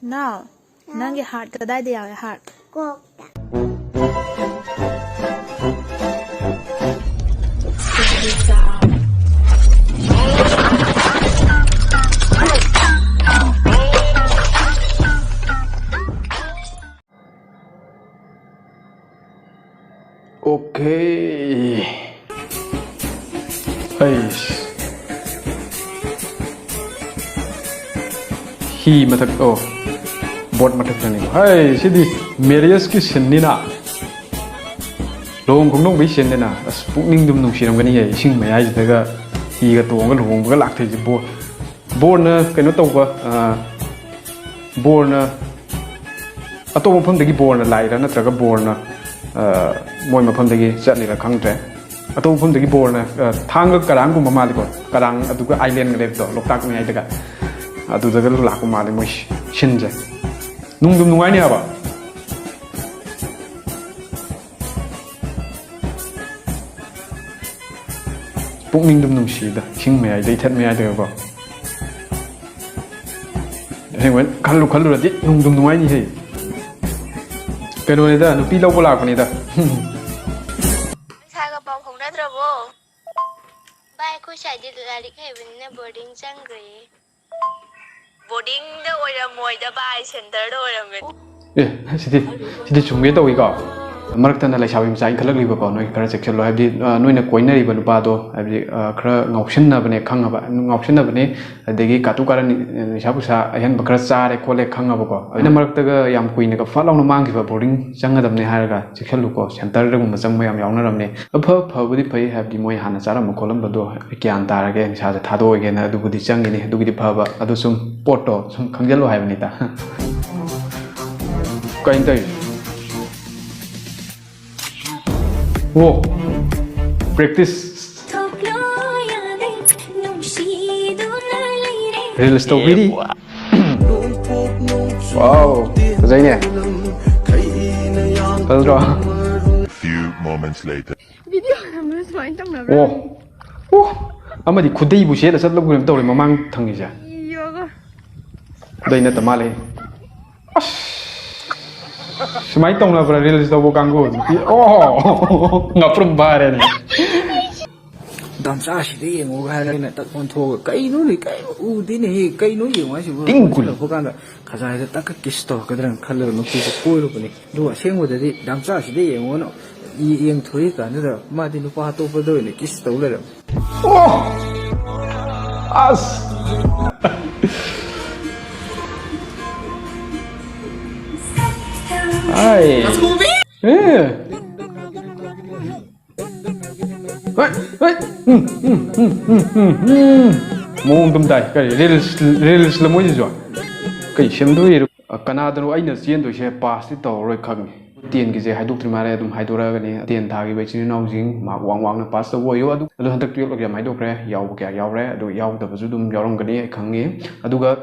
Now, nangi heart kadai de yawe heart. Kokta. Okay. Eish. Hi matak oh. Board matak tani. Hey, sidi Marius ki senina. Long kung nong bi senina. As pukning dum nong siram gani ye. Sing mai ai daga hi ga tuang ga long ga lak thai ji bo. Bo na kaino taw ba bo na atong pham dagi bo na lai ra na traga bo na moi mafam dagi chatni ra khangtre ato mafam dagi bor na thang ga karang gu mama liko karang adu ga island ga lebdo loktak ni ai daga adu daga la ku ma le moi shinje nung dum nungai ni aba pukning dum nung shi da sing me ai dei that me ai daga ko hengwen khallu ra di nung dum nungai ni he cái đồ này đó, nó pi lâu lạc này đó. Sao cái bông không đã rồi vô? Bài cô chạy đi là lịch hệ vấn đề boarding chẳng rồi. Boarding đó ôi là mồi đó bài center đó là mình. Ê, xin chúng biết đâu ý cả. Mark tan lại sao em sai khá là liều có nói cái section lo đi nói là quay này bận ba đó đi khá ngọc sinh là bên khang à ngọc sinh là bên để cái cát cái này sao sao anh bắt ra để coi khang à có nên Mark ta cái yam quay này cái phát long nó mang cái vào boarding chẳng là đầm này hay là section lu có center rồi mà chẳng mấy yam yong nó đầm này phở bữa đi phải have đi mua hàng sao mà có lắm đó cái anh ta cái sao sẽ tháo đôi cái này đôi đi chẳng cái này đôi đi phở và đôi sum pot đó sum khang giờ lo hay bên này ta cái anh đây Wow, practice. Real story đi. Wow, dễ nhỉ. Thật rồi. Few moments later. Video làm nó xoay trong đó. Wow, ama di khudai bu she la sat log tàu mà mang thằng gì Yoga. đây là tama le. Semai tong lah pada real story kanggo. Oh, ngaprum bare ni. Đam sa chỉ để ngủ hay là này tận con thua cái nó này cái tí này cái nó nhiều quá chứ Tinh cùn. không can là khả năng là tất cả cái store cái đó khá là nó chỉ có cối luôn này đúng không xem một cái đam sa chỉ để ngủ nó yên thôi cả nữa rồi mà thì nó qua tô vào đôi này cái store rồi Oh, as. Ai. Eh. Mong tum tai cái reels là mỗi gì rồi cái xem đôi Canada nó anh là chiến đội xe pass thì tàu rồi khăng tiền cái gì hai đục thì mà đây hai đục ra cái này tiền thà cái vậy chứ nó dính mà quăng nó pass tàu vô adu adu hantak tuyệt là cái máy đục ra giàu cái giàu ra rồi giàu tập sự đun giàu trong cái này khăng nghe adu cái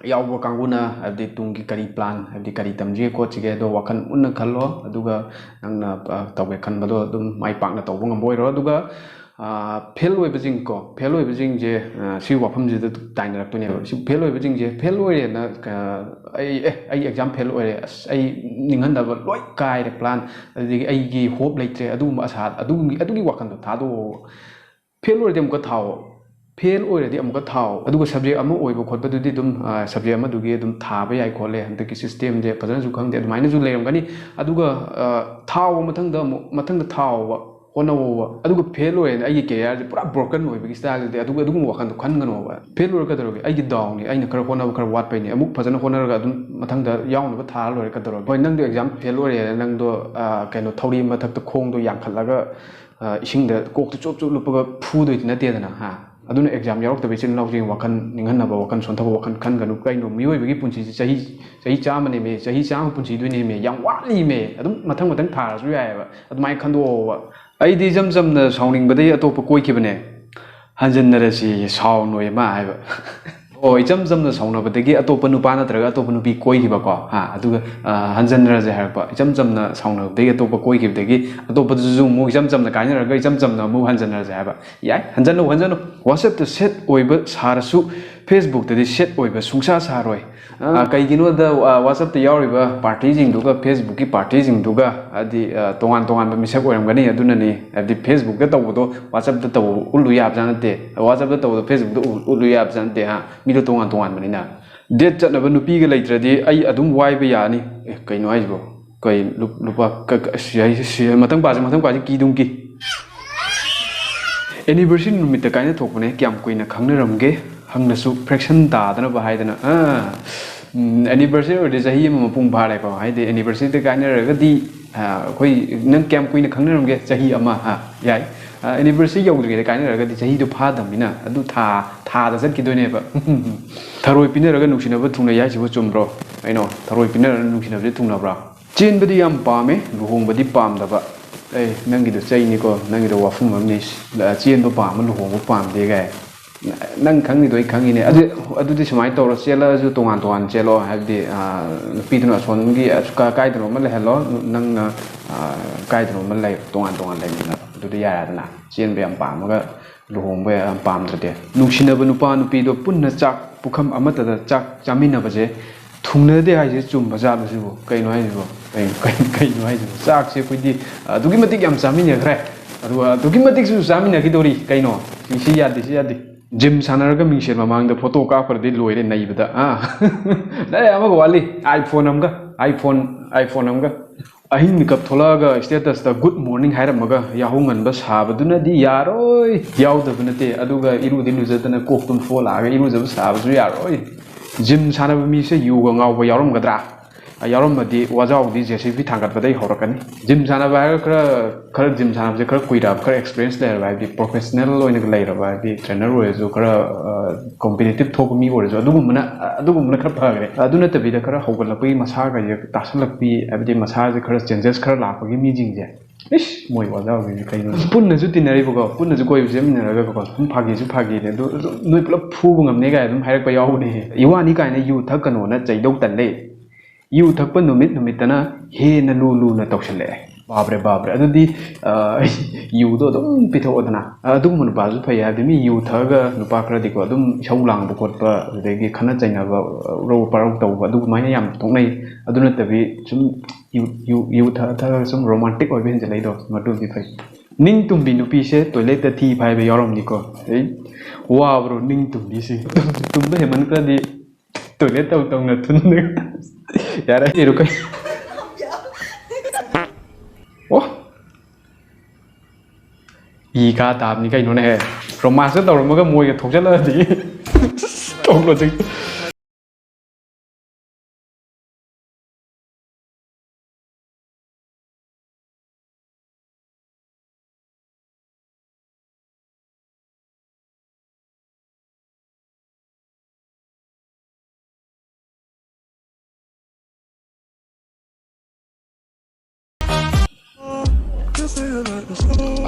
giàu của cang una abdi tung cái kari plan abdi kari tamji ko chige do wakan unna khallo adu cái nang na tàu cái khăn đó đun mai pak na tàu bung boy rồi adu cái fail oi bajing ko fail oi bajing je si wafam je tai na tu ne si fail oi bajing je fail oi na ai exam fail oi ai ningan da loi kai de plan ai gi hope leitre adu ma sa adu gi wakan do tha do fail oi dem ko thao fail oi de am ko thao adu ko subject am oi bo khot ba du di dum subject am du gi dum tha ba yai khole hante ki system je pajan ju khang de mai na ju leram gani adu ga thao mathang da thao Hona wa aduga fail oi na ai career je pura broken oi bi style de aduga wakan do khan gano wa fail oi ka daro ai gi down ni ai na kar hona kar wat pai ni amuk phajana hona ga dum mathang da yaw na ba tha loi ka daro hoi nang do exam fail oi nang do kaino thori ma thak ta khong do yang khalaga ising da kok tu chop chop lupa phu do na te na ha aduna exam yarok ta be chin lawjing wakan ningan na ba wakan son tha wakan khan ganu kaino mioi bi punchi chahi cha ma ne me chahi cha punchi do ne me yang wa li me adum mathang tha su ya ba adumai khan do wa ai di jam na sauning badai atop koi ki bane hanjan na si saw noi ma ai ba oi jam na sauna badagi atop nu pa na traga atop nu bi koi ki ba ko ha adu hanjan na je har ba jam na sauna badagi atop koi ki badagi atop ju mu jam na ka na ga jam na mu hanjan na je ba yai hanjan no whatsapp to set oi ba sar su ꯐꯦꯁꯕꯨꯛꯇꯗꯤ set ꯑꯣꯏꯕ ꯁꯨꯡꯁꯥ ꯁꯥꯔꯣꯏ ꯀꯩꯒꯤꯅꯣꯗ ꯋꯥꯆꯞꯇ ꯌꯥꯎꯔꯤꯕ ꯄꯥꯔꯇꯤꯁꯤꯡꯗꯨꯒ ꯐꯦꯁꯕꯨꯛꯀꯤ ꯄꯥꯔꯇꯤꯁꯤꯡꯗꯨꯒ ꯍꯥꯏꯗꯤ ꯇꯣꯉꯥꯟ ꯇꯣꯉꯥꯟꯕ ꯃꯤꯁꯛ ꯑꯣꯏꯔꯝꯒꯅꯤ ꯑꯗꯨꯅꯅꯤ ꯍꯥꯏꯕꯗꯤ ꯐꯦꯁꯕꯨꯛꯇ ꯇꯧꯕꯗꯣ ꯋꯥꯆꯞꯇ ꯇꯧꯕ ꯎꯠꯂꯨ ꯌꯥꯕꯖꯥꯠ ꯅꯠꯇꯦ ꯋꯥꯆꯞꯇ ꯇꯧꯕꯗꯣ ꯐꯦꯁꯕꯨꯛꯇ ꯎꯠꯂꯨ ꯌꯥꯕꯖꯥꯠ ꯅꯠꯇꯦ ꯃꯤꯗꯣ ꯇꯣꯉꯥꯟ ꯇꯣꯉꯥꯟꯕꯅꯤ나 ꯗꯦꯠ ꯆꯠꯅꯕ ꯅꯨꯄꯤꯒ ꯂꯩꯇ꯭ꯔꯗꯤ ꯑꯩ ꯑꯗꯨꯝ ꯋꯥꯏꯕ ꯌꯥꯅꯤ ꯀꯩꯅꯣ ꯍꯥꯏꯁꯤꯕꯣ ꯀꯩ ꯂꯨꯄꯥ ꯃꯊꯪ ꯄꯥꯁꯦ ꯀꯤꯗꯨꯝ ꯑꯦꯅꯤꯚꯔꯁꯔꯤ ꯅꯨꯃꯤꯠꯇ ꯀꯥꯏꯅ ꯊꯣꯛꯄꯅꯦ ꯀꯌꯥꯝ ꯀꯨꯏꯅ ꯈꯪꯅꯔꯝꯒꯦ ꯍꯪꯅꯁꯨ ꯐ꯭ꯔꯦꯛꯁꯟ ꯇꯥꯗꯅꯕ ꯍꯥꯏꯗꯅ ꯑꯦꯅꯤꯚꯔꯁꯔꯤ ꯑꯣꯏꯔꯗꯤ ꯆꯍꯤ ꯑꯃ ꯃꯄꯨꯡ ꯐꯥꯔꯦꯀꯣ ꯍꯥꯏꯗꯤ ꯑꯦꯅꯤꯚꯔꯁꯔꯤꯗ ꯀꯥꯏꯅꯔꯒꯗꯤ ꯑꯩꯈꯣꯏ ꯅꯪ ꯀꯌꯥꯝ ꯀꯨꯏꯅ ꯈꯪꯅꯔꯝꯒꯦ ꯆꯍꯤ ꯑꯃ ꯌꯥꯏ ꯑꯦꯅꯤꯚꯔꯁꯔꯤ ꯌꯧꯗ꯭ꯔꯤꯉꯩꯗ ꯀꯥꯏꯅꯔꯒꯗꯤ ꯆꯍꯤꯗꯣ ꯐꯥꯗꯕꯅꯤꯅ ꯑꯗꯨ ꯊꯥꯗ ꯆꯠꯈꯤꯗꯣꯏꯅꯦꯕ ꯊꯔꯣꯏ ꯄꯤꯅꯔꯒ ꯅꯨꯡꯁꯤꯅꯕ ꯊꯨꯡꯅꯩ ꯍꯥꯏꯁꯤꯕꯨ ꯆꯨꯝꯕ꯭ꯔോ ꯀꯩꯅꯣ ꯊꯔꯣꯏ ꯄꯤꯅꯔꯒ ꯅꯨꯡꯁꯤꯅꯕꯁꯦ ꯊꯨꯡꯅꯕ꯭ꯔꯥ ꯆꯦꯟꯕꯗꯤ ꯌꯥꯝ ꯄꯥꯝꯃꯦ ꯂꯨꯍꯣꯡꯕꯗꯤ ꯄꯥꯝꯗꯕ ꯅꯪꯒꯤꯗꯣ ꯆꯩꯅꯤꯀോ ꯅꯪꯒꯤꯗो ꯋꯥꯐꯝ ꯑꯃꯅꯤ ꯆꯦꯟꯕ ꯄꯥꯝꯕ ꯂꯨꯍꯣꯡꯕ ꯄꯥꯝꯗꯦ ꯒꯥꯏ ꯅꯪ ꯈꯪꯉꯤꯗꯣ ꯑꯩ ꯈꯪꯉꯤꯅꯦ ꯑꯗꯨꯗꯤ ꯁꯨꯃꯥꯏꯅ ꯇꯧꯔꯣ ꯆꯦꯜꯂꯛꯑꯁꯨ ꯇꯣꯉꯥꯟ ꯇꯣꯉꯥꯟ ꯆꯦꯜꯂꯣ ꯍꯥꯏꯕꯗꯤ ꯅꯨꯄꯤꯗꯨꯅ ꯑꯁꯣꯟꯒꯤ ꯀꯥꯏꯗꯅꯣꯃ ꯂꯩꯍꯜꯂꯣ ꯅꯪꯅ ꯀꯥꯏꯗꯅꯣꯃ ꯂꯩ ꯇꯣꯉꯥꯟ ꯇꯣꯉꯥꯟ ꯂꯩꯃꯤꯟꯅꯕ ꯑꯗꯨꯗꯤ ꯌꯥꯔꯦꯗꯅ ꯆꯦꯟꯕ ꯌꯥꯝ ꯄꯥꯝꯃꯒ ꯂꯨꯍꯣꯡꯕ ꯌꯥꯝ ꯄꯥꯝꯗ꯭ꯔꯗꯤ ꯅꯨꯡꯁꯤꯅꯕ ꯅꯨꯄꯥ ꯅꯨꯄꯤꯗꯣ ꯄꯨꯟꯅ ꯆꯥꯛ ꯄꯨꯈꯝ ꯑꯃꯠꯇꯗ ꯆꯥꯛ ꯆꯥꯃꯤꯟꯅꯕꯁꯦ ꯊꯨꯡꯅꯗꯦ ꯍꯥꯏꯁꯦ ꯆꯨꯝꯕ ꯖꯥꯠꯂꯣꯁꯤꯕꯨ ꯀꯩꯅꯣ ꯍꯥꯏꯁꯤꯕꯣ ꯀꯩꯅꯣ ꯍꯥꯏꯁꯤꯕꯣ ꯆꯥꯛꯁꯦ ꯑꯩꯈꯣꯏꯗꯤ ꯑꯗꯨꯛꯀꯤ ꯃꯇꯤꯛ ꯌꯥꯝ ꯆꯥꯃꯤꯟꯅꯈ꯭ꯔꯦ ꯑꯗꯨꯒ ꯑꯗꯨꯛꯀꯤ ꯃꯇꯤꯛꯁꯨ ꯆꯥꯃꯤꯟꯅꯈꯤꯗꯣꯔꯤ ꯀꯩꯅꯣ ꯁꯤ ꯌꯥꯗꯦ ꯁꯤ ꯌꯥꯗꯦ ꯖꯤꯝ ꯁꯥꯟꯅꯔꯒ ꯃꯤꯡꯁꯦꯜ ꯃꯃꯥꯡꯗ ꯐꯣꯇꯣ ꯀꯥꯞꯈ꯭ꯔꯗꯤ ꯂꯣꯏꯔꯦ ꯅꯩꯕꯗ ꯑꯃꯒ ꯋꯥꯠꯂꯤ ꯑꯥꯏꯐꯣꯟ ꯑꯃꯒ ꯑꯍꯤꯡ ꯃꯤꯀꯞ ꯊꯣꯛꯂꯛꯑꯒ ꯁ꯭ꯇꯦꯇꯁꯇ ꯒꯨꯗ ꯃꯣꯔꯅꯤꯡ ꯍꯥꯏꯔꯝꯃꯒ ꯌꯥꯍꯧ ꯉꯟꯕ ꯁꯥꯕꯗꯨꯅꯗꯤ ꯌꯥꯔꯣꯏ ꯌꯥꯎꯗꯕ ꯅꯠꯇꯦ ꯑꯗꯨꯒ ꯏꯔꯨꯗꯤ ꯂꯨꯖꯗꯅ ꯀꯣꯛꯇꯨꯝ ꯐꯣꯜꯂꯛꯑꯒ ꯏꯔꯨꯖꯕ ꯁꯥꯕꯁꯨ ꯌꯥꯔꯣꯏ ꯖꯤꯝ ꯁꯥꯟꯅꯕ ꯃꯤꯁꯦ ꯌꯨꯒ ꯉꯥꯎꯕ ꯌꯥꯎꯔꯝꯒꯗ꯭ꯔꯥ ꯌꯥꯎꯔꯝꯃꯗꯤ ꯋꯥꯖꯥꯎꯗꯤ JCB ꯊꯥꯡꯒꯠꯄꯗꯩ ꯍꯧꯔꯛꯀꯅꯤ ꯖꯤꯝ ꯁꯥꯟꯅꯕ ꯍꯥꯏꯔꯒ ꯈꯔ ꯖꯤꯝ ꯁꯥꯟꯅꯕꯁꯦ ꯈꯔ kuiraba khara experience leraba haibdi professional oina leiraba haibdi trainer oisu khara competitive thok mi oisu adugumna khara phagre aduna tabida khara haugalapagi masa ga je tasalakpi haibdi masa je khara changes khara lakpagi mi jingje ish moi waja gi kaino punna ju tinari bugo punna ju koi sem minaraga ko hum phagi ne do noi pulap phu ngamne ga dum hairak pa yahu ne iwani kaina yu thakano na chaidau tanle yu thakpa numitana he na lu na tawsale babre adudi yu do dum pitho odana adum mun bazu phai habi mi yu thaga nupa khara diko adum isau lang bu khotpa adegi khana chaina ba ro parau taw adu maina yam tongnai aduna tabi sum yu tha sum romantic oi ben jalai do matu di phai ning tumbi nupi se toilet ta thi phai be yorom ni ko ei wa bro ning tumbi se tumba heman kra di toilet taw na thun ne yara iru kai oh iga tab ni kai no ne romance tawramaga moi ga thokjala di toklo jing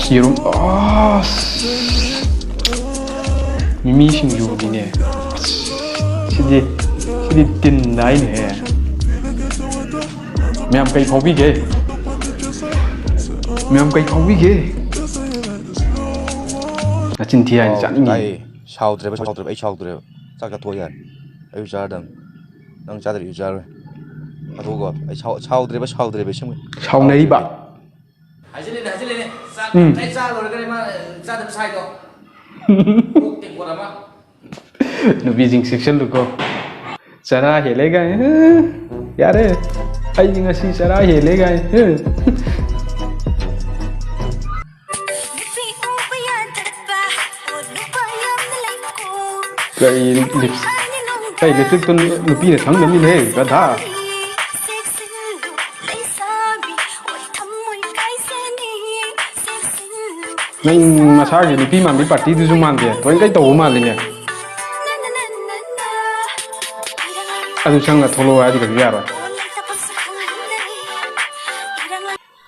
Serum Mimi Shinju ni Sidi tin nai ne Miam kai phau bi ge Na chin thi ai chan ni sao tre ai sao tre sa ka thoi yan ai cha dang nang cha dri cha rồi a thu go ai sao tre be sim Sao nei ba 하실래네 자 자로 그래 마 자들 사이도 꼭 땡고 라마 Nubi jing section lu ko Sara hele ga yare ai jing asi sara hele ga Kai lipstick tun nupi ne thang nami ne ga tha Nang masagi nupi mandi party du ju mande toin kai taw ma line adu changa tholo adi ga yaro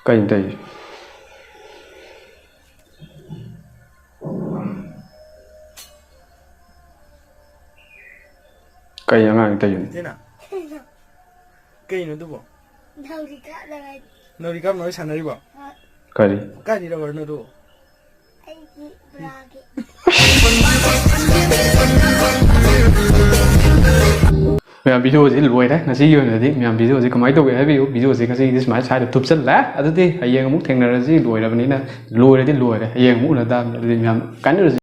kai dai kai yang dai yun Thế nào? Cây nó đâu bỏ? Đâu đi cắp nói sẵn đấy bỏ? kai Cái gì đâu bỏ nó đâu? Anh chị Bra kìa ꯃꯌꯥꯝ ꯚꯤꯗꯤꯑꯣꯁꯤ ꯂꯣꯏꯔꯦ ꯉꯁꯤꯒꯤ ꯑꯣꯏꯅꯗꯤ ꯃꯌꯥꯝ ꯚꯤꯗꯤꯑꯣꯁꯤ ꯀꯃꯥꯏꯅ ꯇꯧꯒꯦ ꯍꯥꯏꯕꯤꯌꯨ ꯚꯤꯗꯤꯑꯣꯁꯤ ꯉꯁꯤꯒꯤꯗꯤ ꯁꯨꯃꯥꯏꯅ ꯁ꯭ꯋꯥꯏꯗ ꯊꯨꯞꯆꯜꯂꯦ ꯑꯗꯨꯗꯤ ꯍꯌꯦꯡ ꯑꯃꯨꯛ ꯊꯦꯡꯅꯔꯁꯤ ꯂꯣꯏꯔꯕꯅꯤꯅ ꯂꯣꯏꯔꯗꯤ ꯂꯣꯏꯔꯦ ꯍꯌꯦꯡ ꯑꯃꯨꯛ ꯎꯅ ꯇꯥꯕꯅꯤ ꯑꯗꯨꯗꯤ ꯃꯌꯥꯝ ꯀꯥꯏꯅꯔꯁꯤ